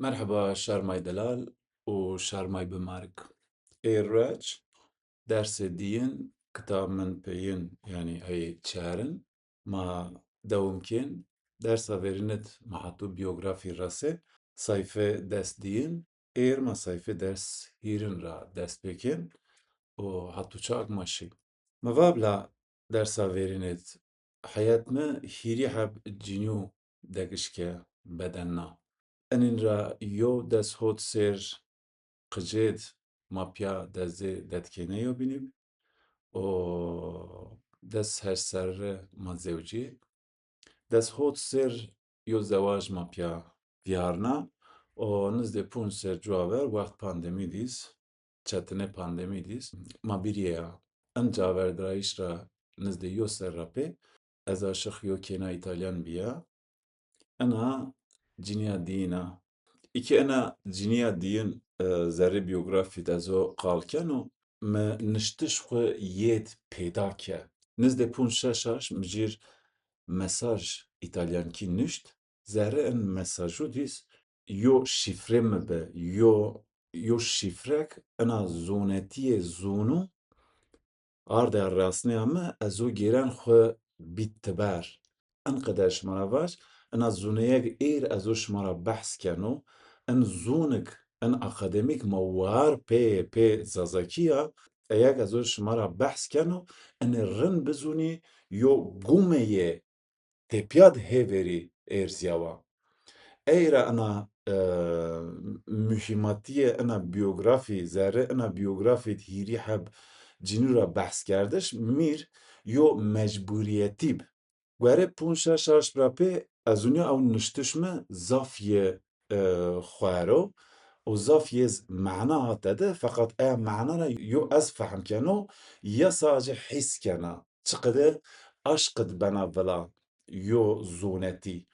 Merhaba Şarmay Delal و Şarmay Bimark. Eğraç derse diyin kitabın peyin yani ay çaren ma devamkin dersa verinet mahatu biyografi rase sayfa ders diyin ma sayfa ders hirin ra ders pekin o hatu çak maşi. Mavabla dersa verinet hayat mı hiri hab cinyu degişke bedenna. Enin ra yo des hot ser qicêt mapya dezê detkeneyo bînî û des her serre ma zewcî des hot ser yo zevaj mapya vîharna û nizdê pûn ser ciwaver wext pandemî dîs çetine pandemî dîs ma bîriye ya em caverdirayîş ra nizdê yo ser ra pê ez aşiq yo kêna îtalyan bîya ena ciniya dîyîna İki ana ciniya diyin zerre biyografi dezo kalkeno me niştiş xwe yêt pêda ke. Nizde pûn şeşaş mijîr mesaj İtalyankî nişt zerre en mesajû dîs yo şifre mibe yo şifrek ena zonetiyê zonû arda rastneya me ez û gêren xwe bîttiber. Enqeder ji me re baş ena zoneyek êr ez û ji me re behs keno en zonik en akademîk me war pê zazakî ya yek ez û ji me re behs keno enê rind bizûnî yo bûmeyê têpiya dihêverî êrziya we. Eira ena mühîmatiyê ena biyografî zerre ena biyografî hîrî heb cinû ra behs kerdiş mîr yo mecburiyetî bi. Were pûn şeş saş bira pê ez û ew niştiş me zafiyê xwaro û zafiyê mehna hate de feqet eya mehna ra yo ez fehm keno ya sadece hîs kena. Çiqede aşk dibena vila yo zonetî.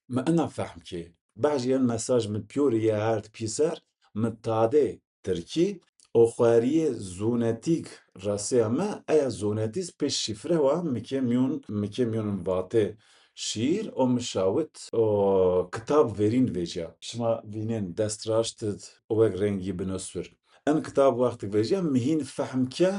Me ina fehm kê. Behjî yên mesaj min pyorî hert pîser min tadê tirkî û xwariyê zonetîk rasêya me eya zonetî pê şîfre wa mikê mîyon vatê şîr û mişawit û kitab verîn vêciya. Şima bînên dest raştit û wek rengî binûsfir. Em kitab wextê vêciya mihîn fehm ke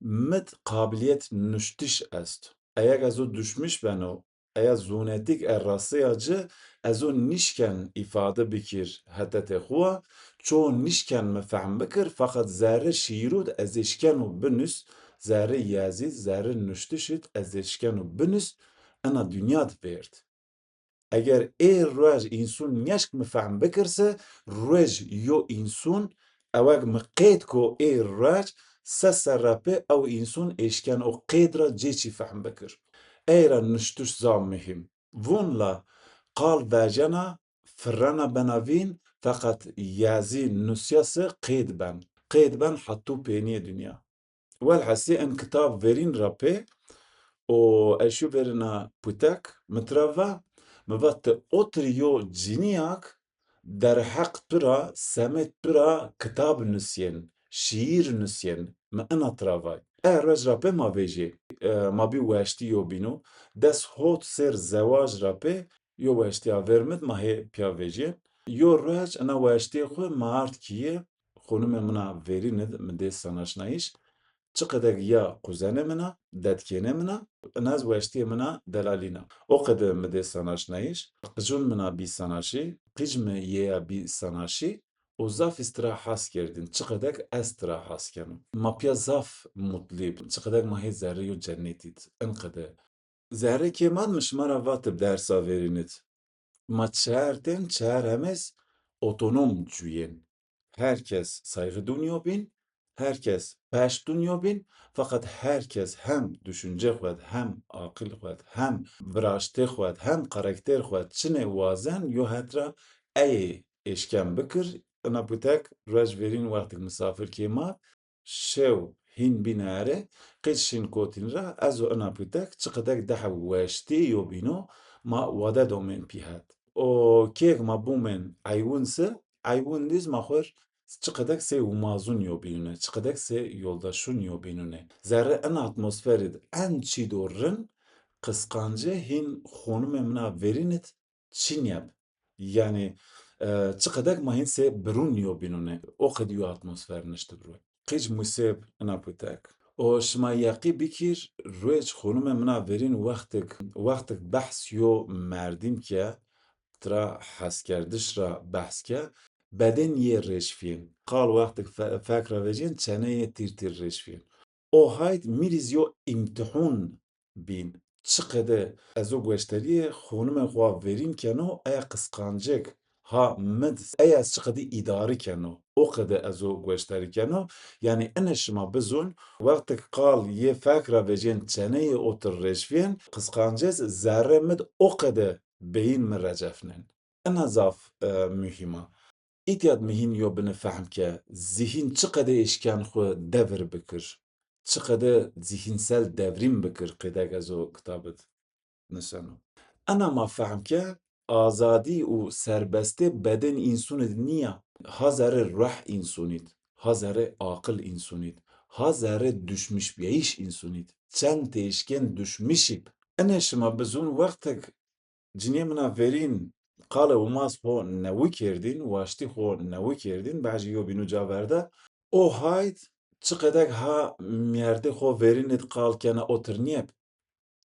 mit qabiliyet niştiş est. Eyek ez û düşmüş beno eya zonetîk e rasêya ci ez û nîşken îfade bikir hetetê xwe ço nîşken me fehm bikir feqet zerre şîrûd ez ê şikeno binûs zerre yazî zerre niştişît ez ê şikeno binûs ena dunya divêrt. Eger ê roj înson neşk me fehm bikirse roj yo înson ewek mi qêd ku ê roj se ser re pê ew înson êşken û qêd ra cêçî fehm bikir. Eira niştiş zaf mihîm. Vonla qal vejena firrena benavîn feqet yazî nûsyase qêd ben. Qêd ben hetû pêniyê dunya. Welhesî em kitab verîn ra pê û eşî verîna pûtek mitreve mive tu otirî yo ciniyak derheq pira semet pira kitab nûsiyên, şîîr nûsiyên me ina travay. Eya rej ra pê ma vêjî ma bî weştî yo bînû dest hot ser zewaj ra pê yo weştiya vermit ma hê piya vêjiyê. Yo rej ena weştiyê xwe ma art kîye xanûmê min a verînê min dê sanaşnayîş çiqedek ya kuzenê min a, detkênê min a, nez weştiyê min a delalîn a. O qede mi dê sanaşnayîş, qicûn min a bî sanaşî, qîj me yêya bî sanaşî û zafî stira hes kirdin. Çiqedek ez stira hes kenim. Ma piya zaf mutlî bim. Çiqedek ma hê zerre yo cennetî dît. Enqede. Zerre kêman min ji me re vatib dersa verînit. Ma çar tên çar hemez otonom cûyên. Herkes saygıdûn yobin, herkes beşdûn yobin, fakat herkes hem düşünce xwed, hem aqil xwed, hem viraştê xwed, hem karakter xwed çinê wazen yo hetra eyê êşkem bikir ina pûtek rej verîn wexteke misafir kêma şew hîn bîne ere qîj şîn kotîn re ez û ina pûtek çiqedek dehe weştî yo bîno ma wade domên pî het. û kêk ma bûmên eywûn se eywûn dîs ma xwer çiqedek sê wimazûn yo bînûne, çiqedek sê yoldaşûn yo bînûne. Zerre ina atmosferê de en çîdo rin qısqancê hîn xanûmê min a verînit çi niyeb. Yani çiqedek mahên sê birûn niyo bînûne. O qediyo atmosfer nişt biro. Qîj musêb ina putek. O şima yeqî bikir rûyê ji xûnimê min a verîn wextek behs yo merdîn ke tira hezkerdiş ra behs ke bedên yê rêşfiyên. Qal wextek fekra vejiyên çeneyê tîr rêşfiyên. O hayt mîrîz yo îmtihûn bîn. Çiqede ez û geşteriyê xûnimê xwe verîn keno eya qisqancek ha min eya ez çiqedî îdarî keno. O qede ez û geşterî keno. Yani ene şima bizûn wextek qal yê fekra vejiyên çeneyê o tir rêşfiyên qisqancez zerre mid o qede beyîn min recefnin. Ena zaf mühîm e. İhtiyat mihîn yo bine fehm ke zihîn çiqede eşkeyan xwe devir bikir. Çiqede zihînsel devrîn bikir qêdek ez o kitabê niseno. Ena ma fehm ke azadî û serbestî bedên însunê de niye. Ha zerrê ruh însunît, ha zerrê aqil însunît, ha zerrê düşmişbiyîş însunît. Çend têşkên düşmişî. Ene şima bizûn wextek ciniyê min a verîn qala Wîmas xwe newî kerdîn, waştî xwe newî kerdîn, behecî yo bînû caverde, o hayt çiqedek ha merdê xwe verînê qal kene o tir niyeb.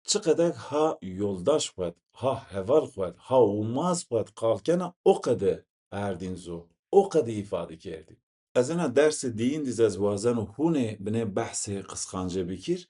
Çiqedek ha yoldaş xwed, ha heval xwed, ha Wîmas xwed qal kene o qede erdîn zo. O qede îfade kerdî. Ez ena dersê dîyîn dîz ez wazen û hûnê binê behsê qisqancê bikir.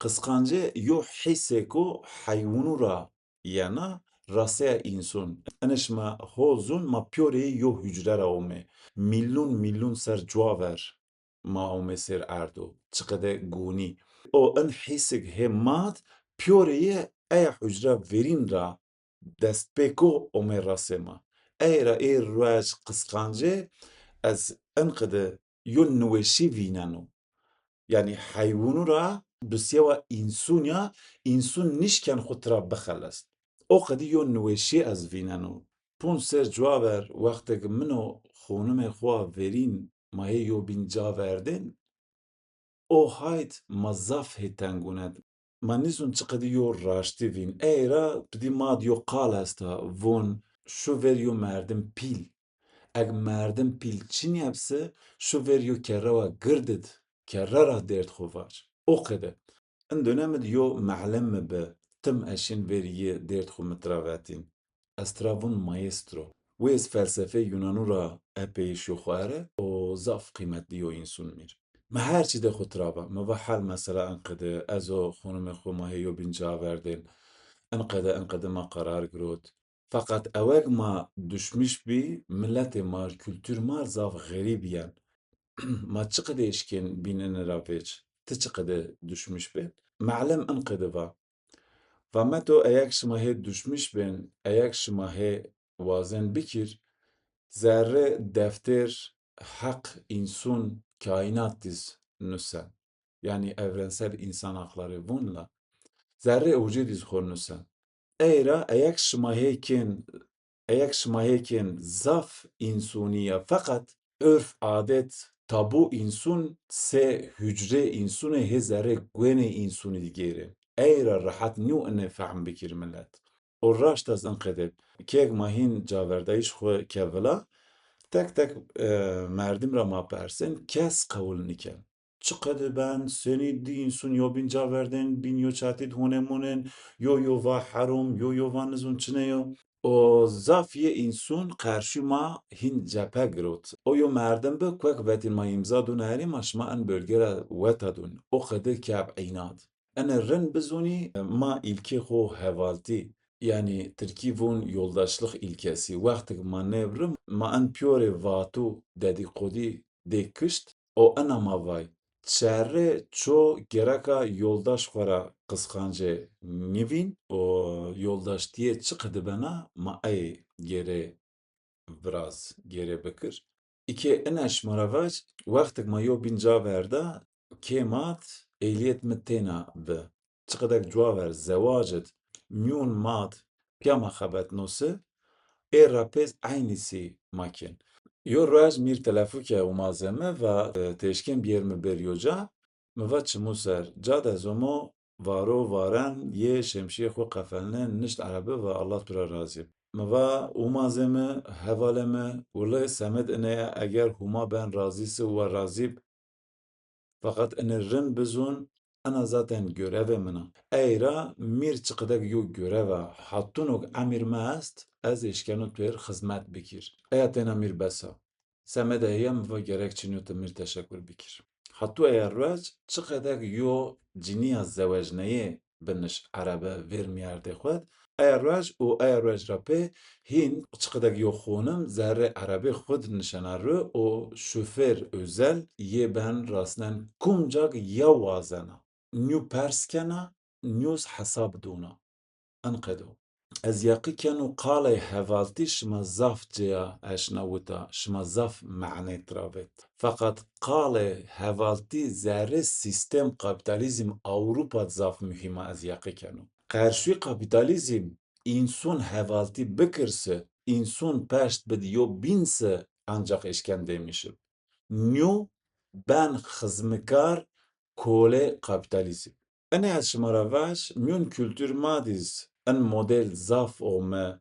Qisqancê yo hîsê ku heywanû ra yena raseya înson. Ene şima hozûn ma pyorê yo hücre ra omê. Milyûn ser cuwaver ma omê sêr erdo. Çiqede gûnî. O in hîsek hê mat pyorê yê eya hücre verîn ra dest pê ku omê rasê ma. Ey ra ê roj qisqancê ez inqede yo niweşî vîneno. Yani heywanû ra bi sêwa însun ya însun nîşkên xwe tira bixelest. O qedî yo niweşî ez vîneno. Pûn ser cuwaver wextek min û xûnimê xwe verîn ma hê yo bîn caverdên, o hayt ma zaf hê tengûne. Ma nîzûn çiqedî yo raştî vîn. Ey ra pidî ma yo qal est a von şover yo merdim pîl. Eg merdim pîl çinî hepse şover yo kerewa girdid. Kerera derdxwevar. O qede. In dönemê de yo meelem me bi tim eşên veriyê derdxwe mitiravetîn. Ez tira vûn maestro. Wê ez felsefeyê Yûnanû ra epey jî xwe ere û zaf qîmetlî yo însun mir. Me her çî de xwe tirave. Me ve hel mesela inqede ez û xûnimê xwe ma hê yo bîn caverdên. Inqede me qerar girot. Feqet ewek ma düşmüş bî milletê ma kültûr ma zaf xerîb yên. Ma çiqede eşkên bînene ra pêç. Ti çiqede düşmüş bê? Meelem inqede va. Va me to eyek şima hê düşmüş bên, eyek şima hê wazen bikir, zerre defter heq însun kainat dîz nûse. Yani evrensel insan hakları vûnla. Zerre ewcî dîz xwe nûse. Ey ra eyek şima hêkên zaf însunî ye feqet örf, adet, tabû însun sê hücrê însunê hê zerrê guênê însunî digêre. Ey ra rehet nî û inê fehm bikir millet. û raşt ez inqede kêk ma hîn caverdeyî ji xwe kevila, tek merdim ra ma persin, kes qewil nike. Çiqede ben senî dî însun yo bîn caverdên bîn yo çatî hûnê mûnên, yo va herom, yo va nizûn çine yo. O zaf yê însun qerşû ma hîn cephe girot. O yo merdim bi kwek vetîn ma îmza dûne herî ma şima in bölgera weta dûn. O qede keb înad. Ene rin bizûnî ma îlkê xwe hevaltî. Yani Tirkî vûn yoldaşlık ilkesi. Wextek ma nevrim, ma in pyorê vatû dedîkodî dê kişt, o ena ma vay. Çerrê ço gereka yoldaş xwe ra qisqancê nîvîn û yoldaştiyê çiqe dibena ma eyê gerê viraz, gerê bikir. İkê ine şimara veç, wextek ma yo bîn caverde, kê mat êliyet min têne bi. Çiqedek cuwaver zewacet mîûn mat piyama xebetnûsê, ê ra pêz eynîsî makin. Yo roj mîr telefûke Wîmazê me ve têşkên bîyêr me bêriyo ca, me ve çimû ser. Ca de zomo varo waren yê şemşiyê xwe qefelîne nişt erebê ve Allah pira razî. موا اومازمه هوالمه ولی سمت انه اگر هما بن رازی سه و رازی فقط انه رن بزون انا zaten görev mına. Eyra mir çıkıdak yo göreva hattunok amir mast az eşkenut ver hizmet bikir. Eyaten amir besa. Semede yem ve gerekçinut mir teşekkür bikir. Hattu eğer vaj çıkıdak yo ciniya zevajneye biniş arabe vermiyerde xwed. Eğer vaj o eğer vaj rape hin çıkıdak yo xonum zerre arabe xwed nişanarı o şoför özel ye ben rasnen kumcak ya vazana. Nyu perskena nus hesab dona. Enqedo. Ez yaqî kenu qalê hevaltî şima zaf ceya eşna wita, şima zaf meعنê tiravet. Fakat qalê hevaltî zerre sistem kapitalizm Avrupa zaf mühima ez yaqî kenu. Qerşûyê kapitalizm înson hevaltî bikirse, înson peşt bidiyo bînse ancak eşkendê mişib. Nû ben xizmikar kolê kapitalizm. Enê ez şima re veş, mîn kültür madîz en model zaf o me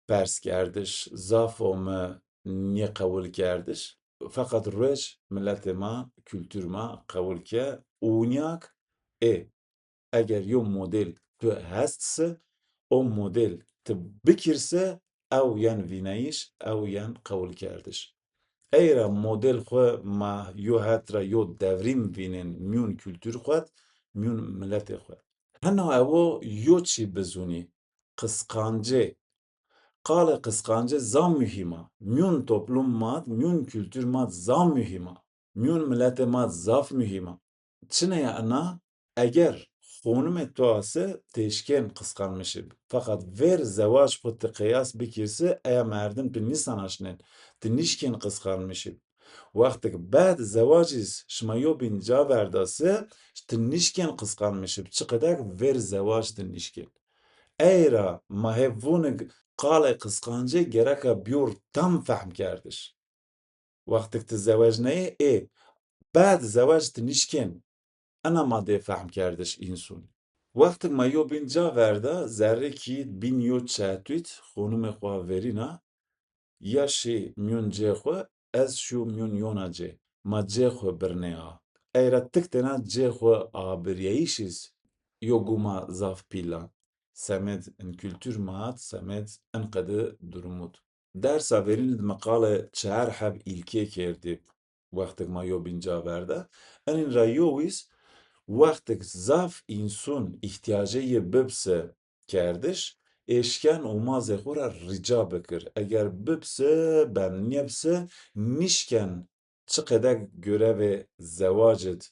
pers kerdiş, zaf o me niye qewil kerdiş. Fakat roj milletê me, kültür me qewil ke ûnyak eger yo model tu hestse o model tu bikirse ew yan vîneyîş, ew yan qewil kerdiş. Eyra model xwe ma yo hetra yo devrîm vînin mîn kültür xwe, mîn milletê xwe. Hena evo yo çi bizûnî, kıskancê. Qale kıskancê zam mühîma. Mîn toplum mat, mîn kültür mat zam mühîma. Mîn milletê mat zaf mühîma. Çine ye ena? Eger xonumê to ase têşkên kıskanmışib. Fakat ver zewac xwe tu qiyas bikirse eya merdim tu nîsan aşinin. Tu nîşkên kıskanmışib. Wextek bed zewacîs şima yo bîn caverdase tu nîşkên kıskanmışib. Çiqedek ver zewac tu nîşkên. Eyra ma hevûnik qalê kıskancê gereka byor tam fehm kerdiş. Wextek tu zewaj neyê bed zewac tu nîşkên. Ena ma dê fehm kerdiş înson. Wextek ma yo bîn caverda zerrekî bîn yo çetwît xonumê xwe verîna ya şê mîn cê xwe ez şû mîn yona cê. Ma cê xwe birnêya. Eyra tik têne cê xwe abiriyeyîşîz yo guma zaf pîlan. Semed in kültür mat, semed enqede durumut. Dersa verînê di meqale çar heb îlkê kerdî wextek ma yo bîn caverda. Enên ra yo wîs wextek zaf înson ihtiyacê bibse kerdiş, eşken û mazê xwe re rica bikir. Eger bibse, benîye bise, nîşken çiqedek görevê zewacê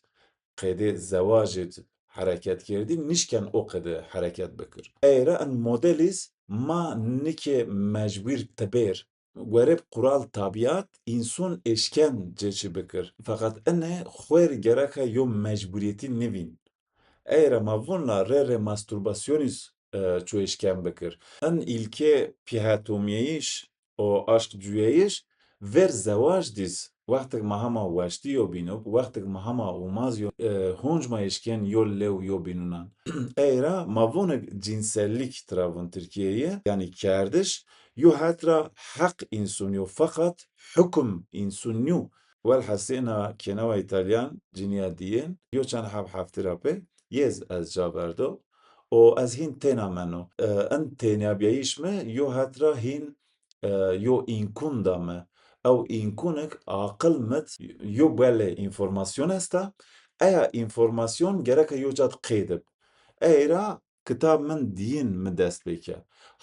qêdê zewacê hereket kerdî, nîşken o qede hereket bikir. Eyra en modelîz ma nikê mecbûr tibêr. Were qural tabiat înson eşken cêçi bikir. Fakat enê xwêr gereka yo mecburiyetî nivîn. Eyra ma vunla rê mastürbasyonîs çû eşken bikir. En îlkê pîhetomiyeyîş o aşk cûyeyîş ver zewac dîs wextek ma hema weştî yo bînû, wextek ma hema ûmaz yo hunc ma eşken yo lew yo bînûnan. Eyra ma vonek cinsellik travın Tirkiyeyê yani kerdiş yo hetra heq înson yo fakat hukm înson nû. Wel hesêna kênewa İtalyan ciniya diyên yo çend heftî re pê yez ez caverdo û ez hîn têna meno. En têniyabiyeyîş me yo hetra hîn yo înkûn da me. Ew înkunek aqil mit yo belê înformasyon est e, eya înformasyon gereke yo cat qêdib. Eyra kitab min diyîn min dest pê ke.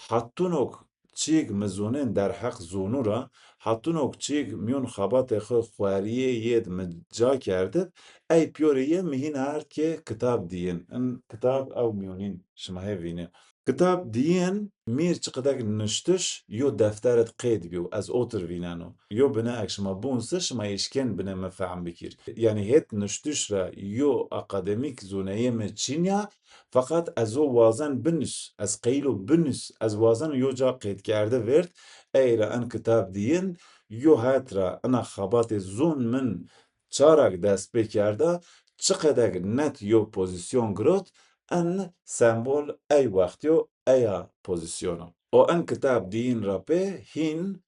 Hatûnok çîk mizûnên derheq zûnû re, hatûnok çîk mîn xebatê xwe xweriyê yê min ca kerdib, ey pyorê ye mihîne erd ke kitab diyîn. In kitab ew mînîn şima hevîne. Kitab diyîn mîr çiqedek niştiş yo defteret qêd bî û ez oter vîneno. Yo bine ek şima bûnse şima eşken bine me fehm bikir. Yani hêt niştiş re yo akademîk zûneyê me çînya fakat ez o wazen binûs, ez qeylo binûs, ez wazen yo ca qêdkerde virt, eyra en kitab diyîn yo hetra ena xebatê zûn min çarak dest pê kerda çiqedek net yo pozîsyon girot en sembol ey wextî eya pozîsyona. O en kitap dîn ra pê hîn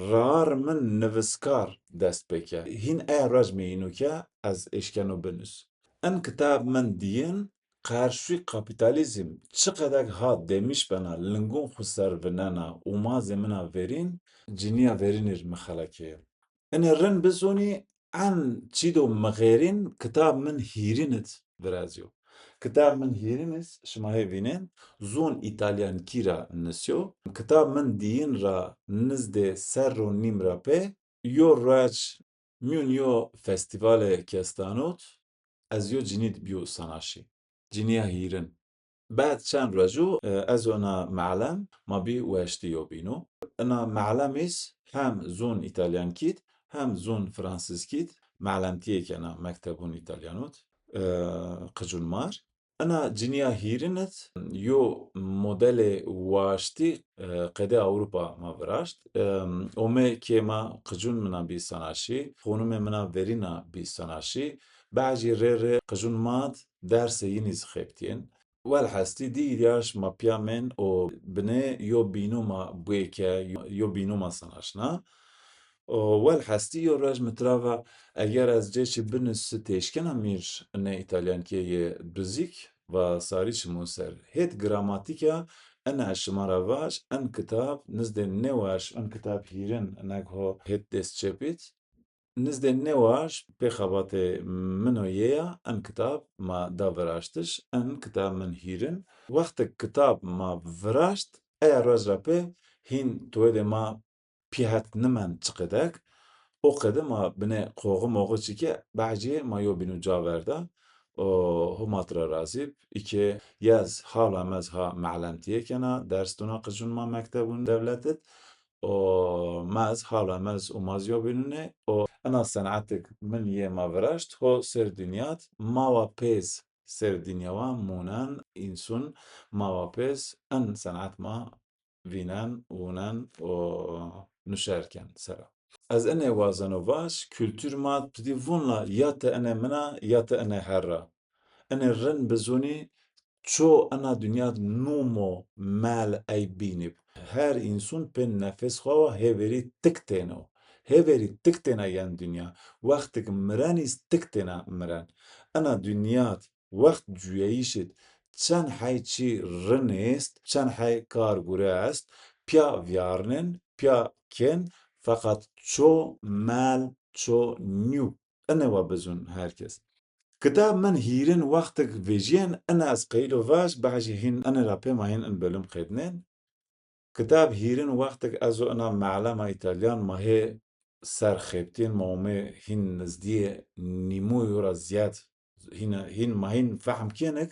rar min nivîskar dest pê ke. Hîn eya rej mînûke ez êşkeno binûs. En kitap min dîn qarşî kapîtalîzm çi qedek hat demiş bena lingûn xwe ser vinena û mazê min a verîn, cîniya verînê ji min xelekê ye. Enê rin bizûnî en çîdo mixêrîn kitap min hîrînit virazyo. Kitap min hîrînit şima hêvînin zûn îtalyankî ra nisyo. Kitap min dîn ra nizdê ser û nîm ra pê yo reç mîn yo festîvalê kestanot ez yo cînî dibîyo sanaşî. Cîniya hîrin. بعد چند رجوع از انا معلم ما بي واشتي يوبينو انا معلميس هم زون ايطاليان كيت هم زون فرانسيس كيت معلمتيك انا مكتبون ايطاليانوت قجون مار انا جنيا هيرنت يو موديل واشتي قدا اوروبا ما براشت اومي كيما قجون منا بي سناشي خونم منا verina بي سناشي بعجي ريري قجون مات درس ينيز خيبتين والحستی دیریاش ما پیامن او بنه یو بینوما بویکه یو بینوما سناشنا والحستی یو راج متراوا اگر از جیش بنس تشکن امیر نه ایتالیان که یه بزیک و ساریش موسر هیت گراماتیکا انا شمارواش ان کتاب نزد نواش ان کتاب هیرن نگه هیت دست چپیت نزدێ نێواش پێخەباتێ منۆیەیە ئەم کتاب ما داڤراشتش ئەم کتاب من هیرن وەختێک کتاب ما ڤراشت ئەیا ڕۆژرا پێ هین تۆدێ ما پیهات نمان چقدەك o qede ma bine qoğu moğu çike bahçeye ma yo binu caverda o humatra razib iki yaz hala mezha ma'lemtiye kena ders duna qıcun ma mektebun devletet o mez hala mez o maz yo binune o ana sanattık min ye ma veraşt ho ser dünyat mava pez ser dünyawa munan insun mava pez en sanat ma vinen unan o nuşerken sera. Ez enê wazeno baş, kültür ma tudî vunla ya te ene mina ya te ene herra. Enê rin bizûnî ço ena dünyat nûmo mel ey bînib. Her însun pê nefes xwe wa hêverî tik têne. Hêverî tik têne yên dünya. Wextek mirenîs tik têne miren. Ena dünyat wext cûyeyîşit çend hey çî rin êst, çend hey kargûre est, piya vyarinin, piya kên fakat ço mel, ço nû. Enê wa bizûn herkes. Kitap min hîrin wextek vêjiyên ene ez qeylo vaş behecî hîn ene ra pê ma hîn in bölüm xêdinên. Kitap hîrin wextek ez û ena meelema îtalyan ma hê ser xêbtên ma hûmê hîn nizdiyê nîmoyo ra ziyad hîn ma hîn fehm kênik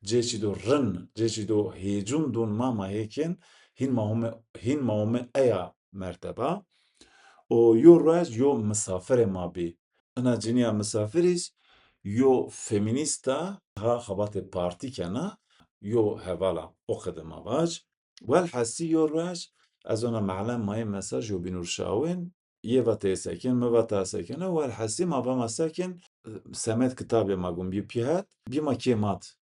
cêşî do rin, cêşî do hêcûn dûn ma hêkên hîn ma hûmê eya merteba o yo reş yo misafirê ma bî. Ena cîniya misafirîş yo feminîsta ha xebatê partî kena yo hevala o qedema baş welhesî yo reş ez ona meelem ma yê mesaj yo bînûrşawên yêva tê sekin miva ta sekine welhesî ma bema sekin semet kitabê ma gûm bî pîhat bîma kê mat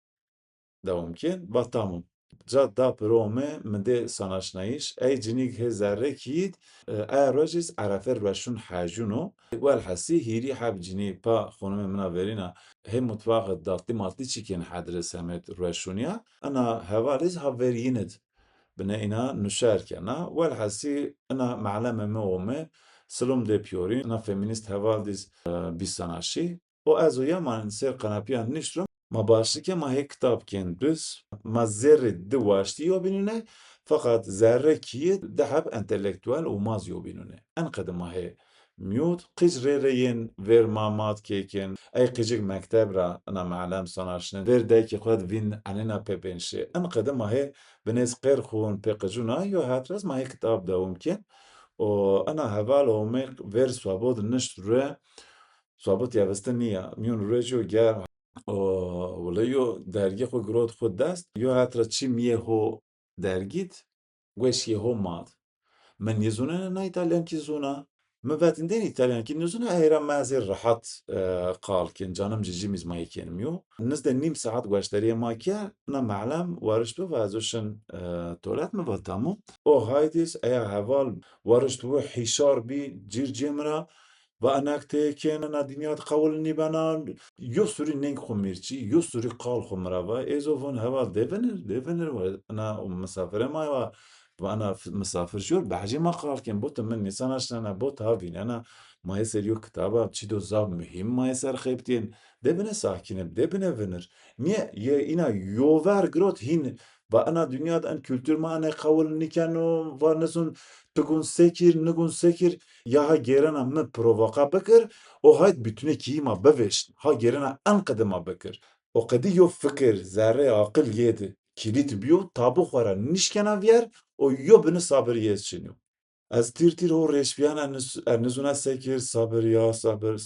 dewam kên ba tamam. Ca da piromê min dê sanaşnayîş ey cinîk hê zerrekît eya rojîs erefe reşûn hejûno welhesî hîrî heb cinî pa xonimê min a verîna hê mutfaxê datlî matlî çîkên hedre semet reşûniya ena hevalîs haverînit bine îna nûşer kena welhesî ena meeleme me ome silom dê piyorîn ena feminîst heval dîs bîsanaşî o ez û yemanin ser qenepiyan nîştrim ma başlike ma hê kitapkên biz ma zerrê di waştî yo bînûne fakat zerrekî diheb entelektûel û maz yo bînûne. Enqede ma hê miyût qîj rêreyên vêr ma mat kêkin ey qîjik mekteb ra ena meelem sanaşinin vêr dayîkê xwe divîn enîna pê bênşê enqede ma hê binêz qêr xwûn pê qijûna yo hetres ma hê kitab dewam kên û ena heval homê vêr swabot nişt rû swabot yavestin niya mîyûn rû jî yo germ wile yo dergî xwe girot xwe dest yo hetre çîm yêho dergît weş yêho mat. Min yê zûnê na îtalyankî zûna مڤەتندên İtalyankî nizûna hêra mezê rihet qalkin canım cicî mîzmayîkên yo. Nizde nîm saet geşteriya makiye na meelem wariştibû ve ez û şin tolet miva tamû. O haydîs eya heval wariştibû hîşar bî cîrcê min re ve enek têkên na dinya diqewilînî bena yo sûrî neng xwe mêrçî yo sûrî qal xwe mirava êzo von heval dêvinir na misafirê maya we وأنا مسافر شو بحجي ما قال كان بوت من نيسان أنا بوت هافين أنا ما يصير يو كتابة تشيدو زاب مهم ما يصير خيبتين ده بنا ساكنة ده بنا فنر نيا يا إنا يوفر جروت هين وأنا دنيا أن كولتور ما أنا قول نكانو ونسون تكون سكر نكون سكر يا ها جيرنا من بروفاقا بكر أو هاي بتوني كي ما بفش ها جيرنا أنقد ما بكر وقدي يو فكر زارع عقل يد kilit biyo tabu xwara nişkena vyer o yo bini sabiriye çinyo. Ez tir ho reşbiyan ernizuna sekir sabir ya sabir.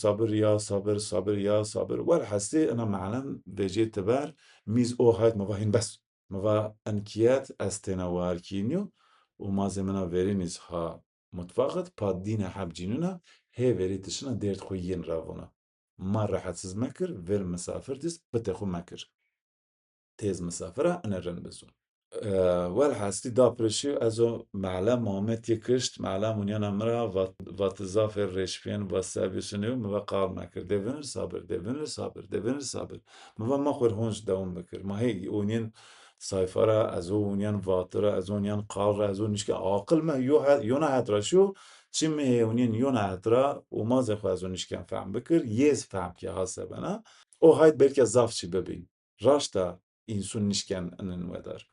Wel hestê ena meelem vêjê tiber mîz o hayt miva hîn bes. Miva enkiyet ez têne werkînyo û mazê min a verî nîz ha mutfaqet pa dîne hebcînûna hê verî tişina dêrt xwe yên ravona. Ma rehetsiz mekir vêr misafir dîst bitê xwe mekir. Têz misafira enerin bizûn. Wel hestî dapirişî ez û meelem Mametê kişt meelem hûniyana min re vatizafê rêşpiyên Whatsappî miva qal mekir devînir sabir. Miva ma xwe hûn ji dewam bikir. Ma hey hûniyên sayfa re ez û hûniyan vatire ez û hûniyan qal re ez û nişke aqil me yo nehet re şû çi me hê hûniyên yo nehet re û mazê xwe ez û nişken fehm bikir yêz fehmke hase bena o hayt belke zaf çi bibîn. Raşta însun nişken inin wedar.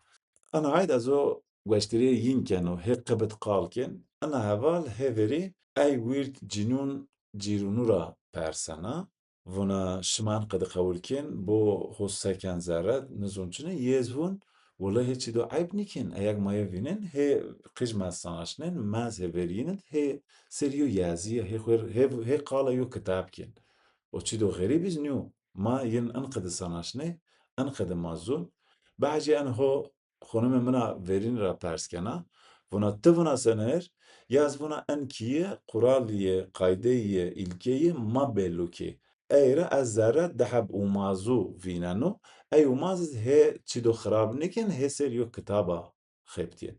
Ana hayt ez û weşteriye yînken û hê qibit qalkin ana heval hê verî ey wîrt cînûn cîrûnûra persena vuna şiman qedi qewilkin bo hoseken zerret nizûn çune yêz hûn wala hê çî do eyb nikin eyek maye vînin hê qij mez sanaşinin mez hê verînin hê serî yo yaziye hê qala yo kitabkin. O çî do xerîbîz nû ma yên enqede sanaşinê enqede mazûn behecî en ho xonimê min a verînê ra perskena vuna tivina sener ya ez vuna enkiye quraliyê qaydeyê îlkeyê ma bêlûkê ey re ez zerre diheb û mazû vîneno ey û mazê hê çî do xirab nikin hê serî yo kitaba xebitiye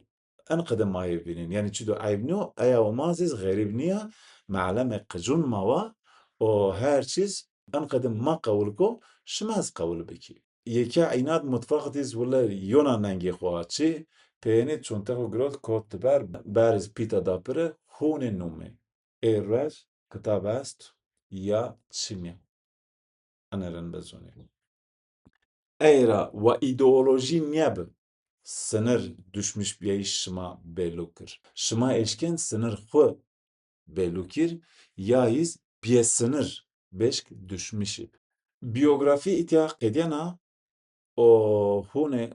enqede mayê vînin yani çî do eyb nîyo eya û mazê xerîb niye meelemek qicûn mawa o her çîz enqede ma qewil ko şima ez qewil bikî. Yekê eynad mutfaqetîz wila yona nengê xwe çi peyênê çontex û girot kot diber berîz pîta dapire hûnê nûme êrwer kitab est ya çimya enerin bezûnê. Ey ra we îdeolojî niyebe sinir düşmüşbiyeyî şima bêlû kir. Şima eşkên sinir xwe bêlû kir ya hîs bî sinir beşk düşmüşî. Biyografî îtiya qediyana o hûnê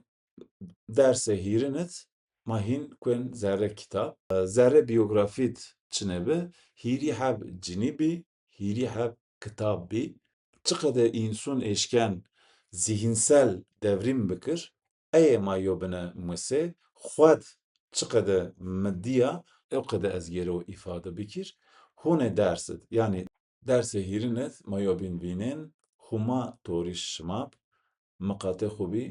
dersê hîrinit ma hîn kuen zerre kitap. Zerre biyografît çine be hîrî heb cinî bî hîrî heb kitap bî çi qede însun eşken zîhinsel devrim bikir eyê ma yo bine Musê xwed çi qede middiya ew qede ez gêro îfade bikir hûnê dersit yani dersê hîrinit ma yo bîn bînin hûma torî şimab miqate xwe bî